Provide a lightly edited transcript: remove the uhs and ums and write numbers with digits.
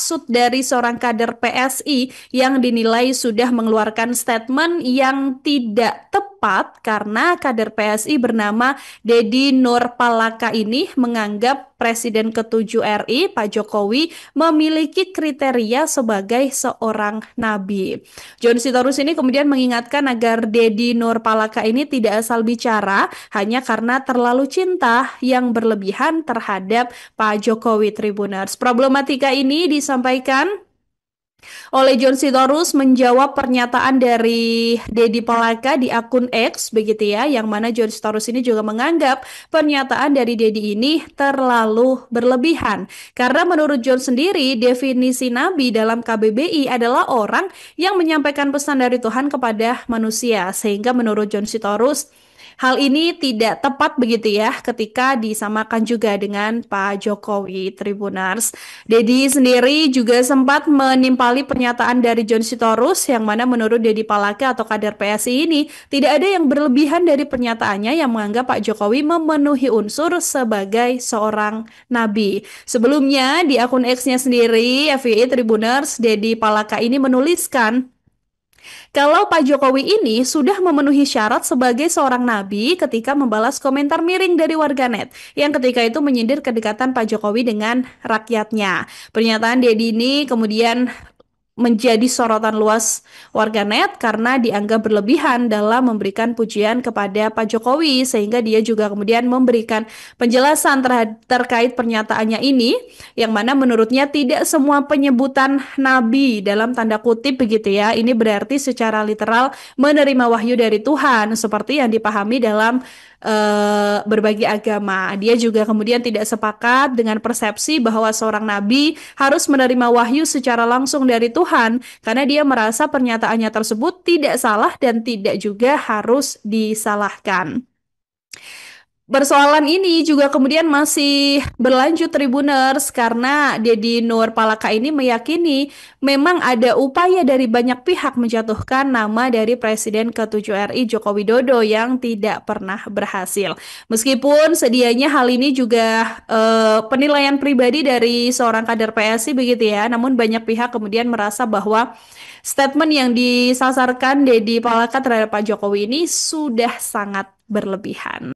maksud dari seorang kader PSI yang dinilai sudah mengeluarkan statement yang tidak tepat karena kader PSI bernama Dedi Nurpalaka ini menganggap Presiden ke-7 RI, Pak Jokowi, memiliki kriteria sebagai seorang nabi. John Sitorus ini kemudian mengingatkan agar Dedi Nurpalaka ini tidak asal bicara hanya karena terlalu cinta yang berlebihan terhadap Pak Jokowi Tribuners. Problematika ini disampaikan oleh John Sitorus menjawab pernyataan dari Dedi Palaka di akun X begitu ya, yang mana John Sitorus ini juga menganggap pernyataan dari Dedi ini terlalu berlebihan. Karena menurut John sendiri, definisi nabi dalam KBBI adalah orang yang menyampaikan pesan dari Tuhan kepada manusia. Sehingga menurut John Sitorus, hal ini tidak tepat begitu ya ketika disamakan juga dengan Pak Jokowi Tribuners. Dedi sendiri juga sempat menimpali pernyataan dari John Sitorus yang mana menurut Dedi Palaka atau kader PSI ini tidak ada yang berlebihan dari pernyataannya yang menganggap Pak Jokowi memenuhi unsur sebagai seorang nabi. Sebelumnya di akun X-nya sendiri FYI Tribuners, Dedi Palaka ini menuliskan kalau Pak Jokowi ini sudah memenuhi syarat sebagai seorang nabi ketika membalas komentar miring dari warganet yang ketika itu menyindir kedekatan Pak Jokowi dengan rakyatnya. Pernyataan Dedi ini kemudian menjadi sorotan luas warganet karena dianggap berlebihan dalam memberikan pujian kepada Pak Jokowi, sehingga dia juga kemudian memberikan penjelasan terkait pernyataannya ini yang mana menurutnya tidak semua penyebutan nabi dalam tanda kutip begitu ya ini berarti secara literal menerima wahyu dari Tuhan seperti yang dipahami dalam berbagai agama. Dia juga kemudian tidak sepakat dengan persepsi bahwa seorang nabi harus menerima wahyu secara langsung dari Tuhan karena dia merasa pernyataannya tersebut tidak salah dan tidak juga harus disalahkan. Persoalan ini juga kemudian masih berlanjut Tribuners karena Dedi Nurpalaka ini meyakini memang ada upaya dari banyak pihak menjatuhkan nama dari Presiden ke-7 RI Joko Widodo yang tidak pernah berhasil. Meskipun sedianya hal ini juga penilaian pribadi dari seorang kader PSI begitu ya, namun banyak pihak kemudian merasa bahwa statement yang disasarkan Dedi Palaka terhadap Pak Jokowi ini sudah sangat berlebihan.